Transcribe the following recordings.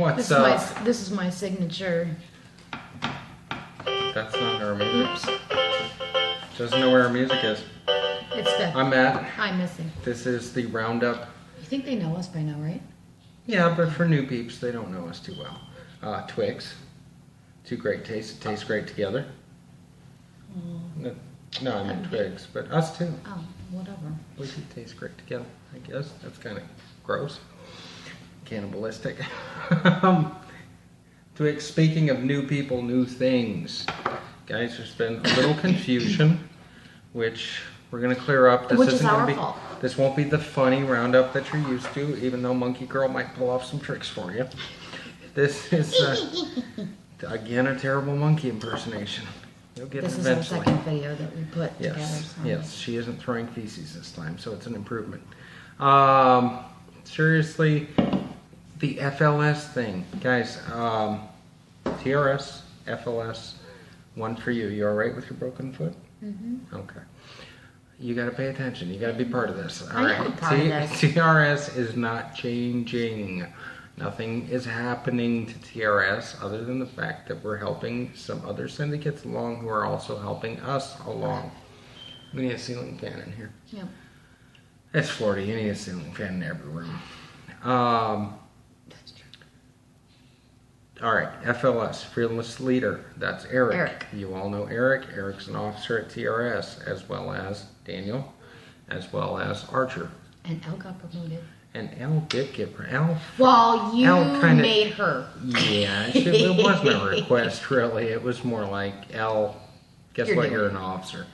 What's up? This is my signature. That's not our music. Doesn't know where our music is. It's the. I'm Matt. I'm Missy. This is the roundup. You think they know us by now, right? Yeah, but for new peeps, they don't know us too well. Twix. Two great tastes. It tastes great together. No, I mean Twigs, but us too. Oh, whatever. We do taste great together, I guess. That's kind of gross. Cannibalistic. Twix, speaking of new people, new things. Guys, there's been a little confusion, which we're going to clear up. Which is our fault. This won't be the funny roundup that you're used to, even though Monkey Girl might pull off some tricks for you. This is, again, a terrible monkey impersonation. You'll get this it is eventually. our second video that we put together. So. Yes, she isn't throwing feces this time, so it's an improvement. Seriously, the FLS thing. Guys, TRS, FLS, one for you. You all right with your broken foot? Mm-hmm. Okay. You got to pay attention. You got to be part of this. All right. TRS is not changing. Nothing is happening to TRS other than the fact that we're helping some other syndicates along who are also helping us along. We need a ceiling fan in here. Yep. It's Florida. You need a ceiling fan in every room. That's true. All right. FLS, Fearless Leader. That's Eric. Eric. You all know Eric. Eric's an officer at TRS, as well as Daniel, as well as Archer. And Elle got promoted. And Elle did get her. Elle. Well, you made her. Yeah, it wasn't a request really. It was more like, Elle, guess what? You're an officer.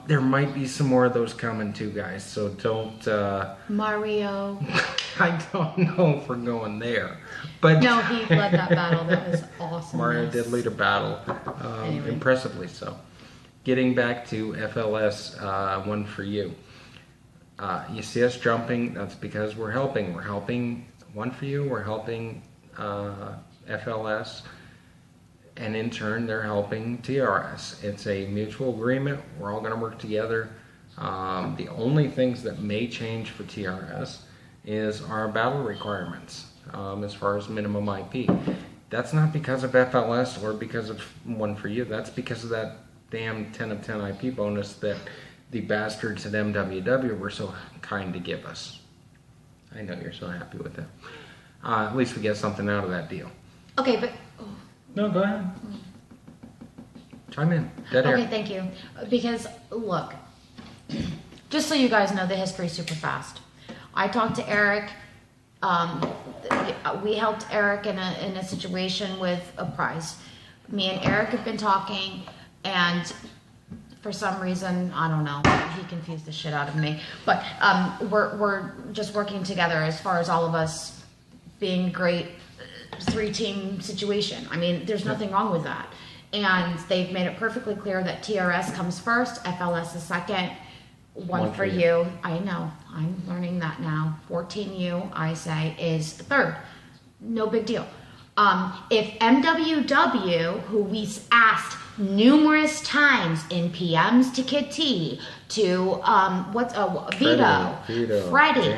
There might be some more of those coming too, guys. So don't. Mario. I don't know if we're going there, but no, he led that battle. That was awesome. Mario did lead a battle, anyway. Impressively so. Getting back to FLS, one for you. You see us jumping, that's because we're helping. We're helping one for you, we're helping FLS, and in turn they're helping TRS. It's a mutual agreement. We're all going to work together. The only things that may change for TRS is our battle requirements as far as minimum IP. That's not because of FLS or because of one for you. That's because of that damn 10 of 10 IP bonus that the bastards at MWW were so kind to give us. I know you're so happy with that. At least we get something out of that deal. Okay, but... Oh. No, go ahead. Chime in. Dead air. Okay, thank you. Because, look, just so you guys know the history super fast. I talked to Eric. We helped Eric in a situation with a prize. Me and Eric have been talking, and... for some reason, I don't know, he confused the shit out of me. But we're just working together as far as all of us being a great three-team situation. I mean, there's nothing wrong with that. And they've made it perfectly clear that TRS comes first, FLS is second, one for you. I know, I'm learning that now. 14U, I say, is third. No big deal. If MWW, who we asked numerous times in PMs to Kid T, to Vito, Freddie.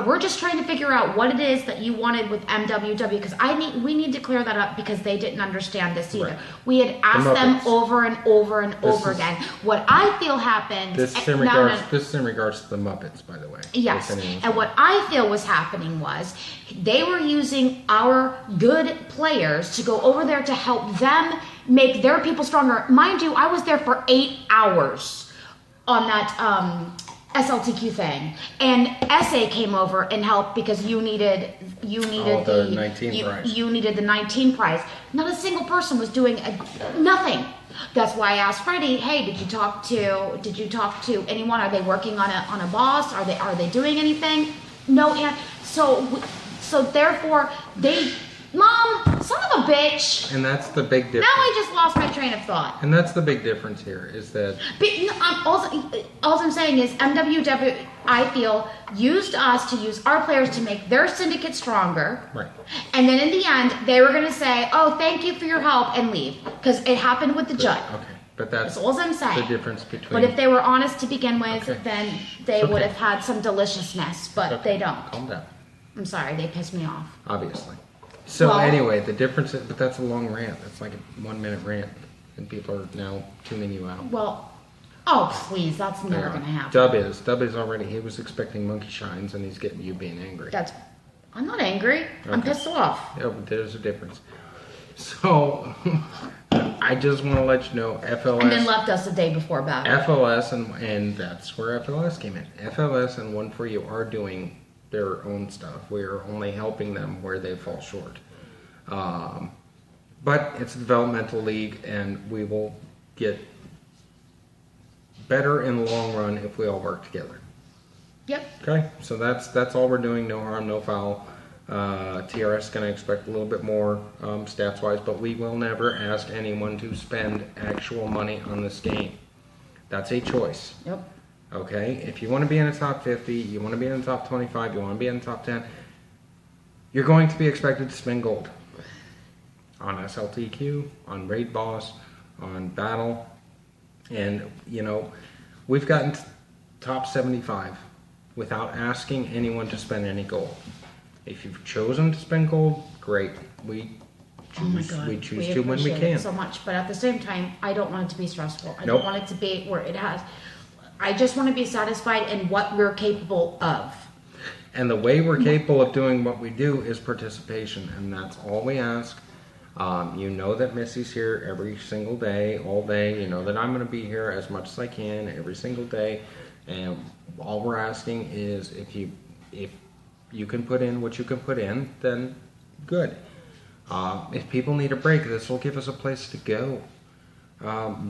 We're just trying to figure out what it is that you wanted with MWW, because we need to clear that up, because they didn't understand this either. Right. We had asked them over and over and over again. What I feel happened. This is in regards to the Muppets, by the way. Yes, and what I feel was happening was they were using our good players to go over there to help them make their people stronger. Mind you, I was there for 8 hours on that SLTQ thing, and SA came over and helped because you needed the 19 prize. You needed the 19 prize. Not a single person was doing nothing. That's why I asked Freddie, hey, did you talk to anyone? Are they working on a boss? Are they doing anything? No, and so therefore they. Mom, son of a bitch. And that's the big difference. Now I just lost my train of thought. And that's the big difference here, is that... all I'm saying is MWW, I feel, used us to use our players to make their syndicate stronger. Right. And then in the end, they were going to say, oh, thank you for your help, and leave. Because it happened with the Judd. Okay. But that's all I'm saying. The difference between... But if they were honest to begin with, then they would have had some deliciousness. But they don't. Calm down. I'm sorry, they piss me off. Obviously. So Well, anyway, the difference is, but that's a long rant. That's like a 1 minute rant. And people are now tuning you out. Well, oh please, that's never going to happen. Dub is already, he was expecting monkey shines and he's getting you being angry. I'm not angry. I'm Okay. pissed off. Yeah, but there's a difference. So, I just want to let you know, FLS. And then left us the day before battle. FLS, and that's where FLS came in. FLS and One For You are doing their own stuff. We are only helping them where they fall short. But it's a developmental league, and we will get better in the long run if we all work together. Yep. Okay, so that's all we're doing. No harm, no foul. TRS is going to expect a little bit more stats-wise, but we will never ask anyone to spend actual money on this game. That's a choice. Yep. Okay, if you want to be in the top 50, you want to be in the top 25, you want to be in the top 10, you're going to be expected to spend gold on SLTQ, on Raid Boss, on Battle, and you know, we've gotten top 75 without asking anyone to spend any gold. If you've chosen to spend gold, great. We choose to when we can. It so much, but at the same time, I don't want it to be stressful. I Nope. don't want it to be where it has. I just want to be satisfied in what we're capable of. And the way we're capable of doing what we do is participation, and that's all we ask. You know that Missy's here every single day, all day. You know that I'm going to be here as much as I can every single day. And all we're asking is if you can put in what you can put in, then good. If people need a break, this will give us a place to go.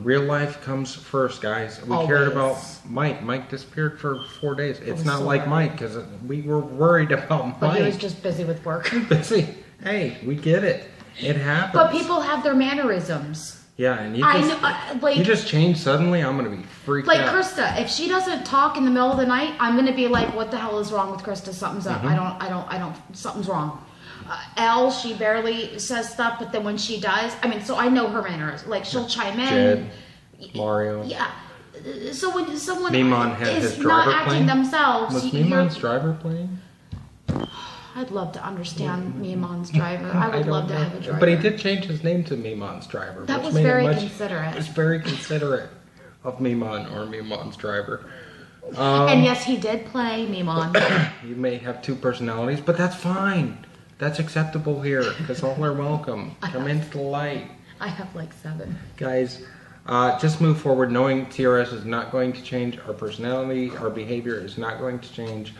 Real life comes first, guys. We cared about Mike. Mike disappeared for 4 days. It's not like Mike, because we were worried about Mike. But he was just busy with work. Busy. Hey, we get it. It happens. But people have their mannerisms. Yeah, and you just change suddenly, I'm going to be freaked like out. Krista, if she doesn't talk in the middle of the night, I'm going to be like, what the hell is wrong with Krista? Something's up. I don't, something's wrong. Elle, she barely says stuff, but then when she does, so I know her manners. Like, she'll chime in. Jed, Mario. Yeah. So when someone Mimon had is his not driver acting playing? themselves, Was Mimon's driver playing? I'd love to understand Mimon's driver. I would love to have a driver. But he did change his name to Mimon's driver. That which was made very it considerate. It was very considerate of Mimon or Mimon's driver. And yes, he did play Mimon. You may have two personalities, but that's fine. That's acceptable here, because all are welcome. Come into the light. I have like 7. Guys, just move forward knowing TRS is not going to change. Our personality, our behavior is not going to change.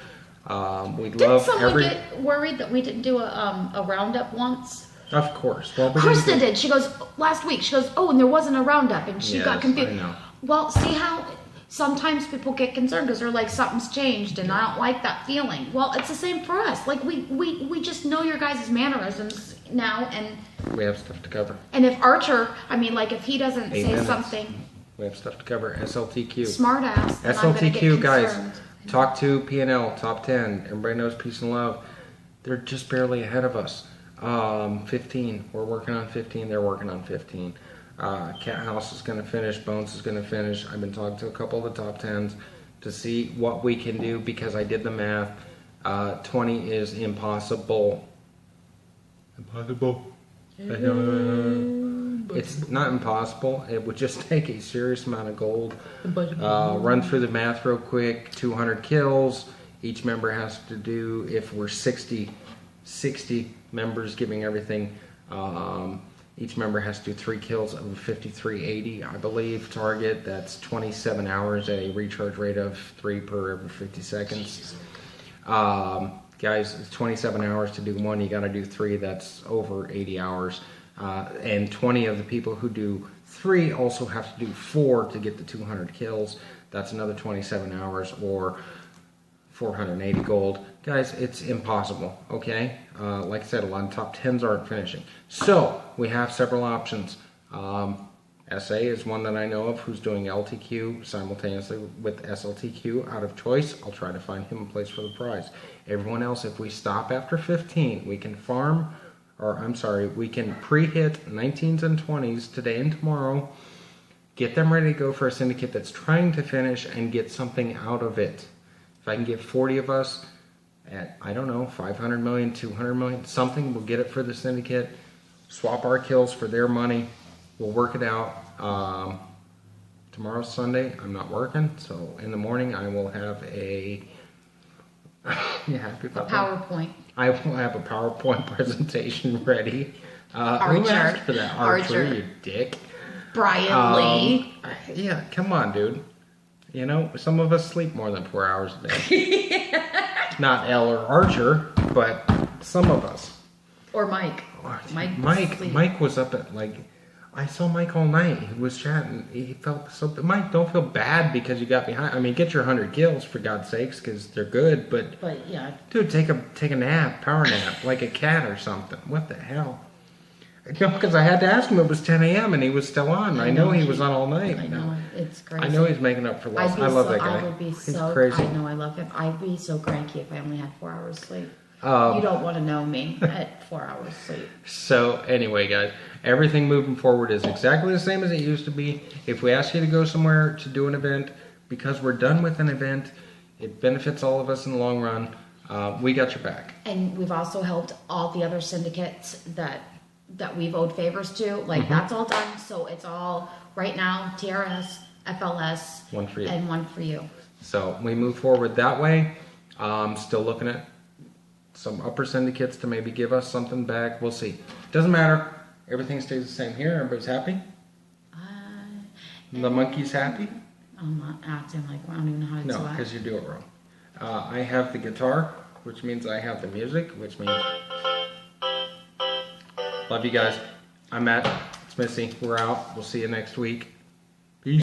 Didn't someone get worried that we didn't do a roundup once? Of course. Well, Krista did. She goes, last week, she goes, oh, and there wasn't a roundup, and she got confused. I know. Well, see how sometimes people get concerned because they're like, something's changed, and I don't like that feeling. Well, it's the same for us. Like, we just know your guys' mannerisms now, and we have stuff to cover. And if Archer, if he doesn't 8 say minutes. something, We have stuff to cover. SLTQ. smart ass, then I'm gonna get SLTQ, guys. concerned. Talk to P&L, top 10. Everybody knows peace and love. They're just barely ahead of us. 15. We're working on 15. They're working on 15. Cat House is going to finish. Bones is going to finish. I've been talking to a couple of the top 10s to see what we can do because I did the math. 20 is impossible. Impossible. It's not impossible. It would just take a serious amount of gold. Run through the math real quick. 200 kills. Each member has to do, if we're 60 members giving everything, each member has to do 3 kills of a 5380, I believe, target. That's 27 hours at a recharge rate of 3 per every 50 seconds. Guys, it's 27 hours to do 1. You got to do 3. That's over 80 hours. And 20 of the people who do 3 also have to do 4 to get the 200 kills. That's another 27 hours or 480 gold. Guys, it's impossible, okay? Like I said, a lot of top 10s aren't finishing. So, we have several options. SA is one that I know of who's doing LTQ simultaneously with SLTQ out of choice. I'll try to find him a place for the prize. Everyone else, if we stop after 15, we can farm, or I'm sorry, we can pre-hit 19s and 20s today and tomorrow, get them ready to go for a syndicate that's trying to finish and get something out of it. If I can get 40 of us at, I don't know, 500 million, 200 million, something. We'll get it for the syndicate, swap our kills for their money. We'll work it out. Tomorrow's Sunday. I'm not working, so in the morning I will have a you happy about that? PowerPoint. I will have a PowerPoint presentation ready. Who Archer. asked for that? Archer, Archer. you dick. Brian Lee. Yeah, come on, dude. You know, some of us sleep more than 4 hours a day. Not Elle or Archer, but some of us. Or Mike. Mike was up at like, I saw Mike all night. He was chatting. He felt so. Mike, don't feel bad because you got behind. I mean, get your 100 kills for God's sakes, because they're good. But yeah, dude, take a nap, power nap, like a cat or something. What the hell? No, because I had to ask him. It was 10 a.m. and he was still on. I know he was on all night. I know, it's crazy. I know he's making up for lost. I love that guy. I would be He's so crazy. I know, I love him. I'd be so cranky if I only had 4 hours sleep. You don't want to know me at 4 hours sleep. So anyway, guys, everything moving forward is exactly the same as it used to be. If we ask you to go somewhere to do an event, because we're done with an event, it benefits all of us in the long run. We got your back. And we've also helped all the other syndicates that we've owed favors to. Like, that's all done. So it's all right now, TRS, FLS, One for you. and one for you. So we move forward that way. Still looking at some upper syndicates to maybe give us something back. We'll see. Doesn't matter. Everything stays the same here. Everybody's happy. The monkey's happy. I'm not acting like I don't even know how to do No, it. because you do it wrong. I have the guitar, which means I have the music, which means... Love you guys. I'm Matt. It's Missy. We're out. We'll see you next week.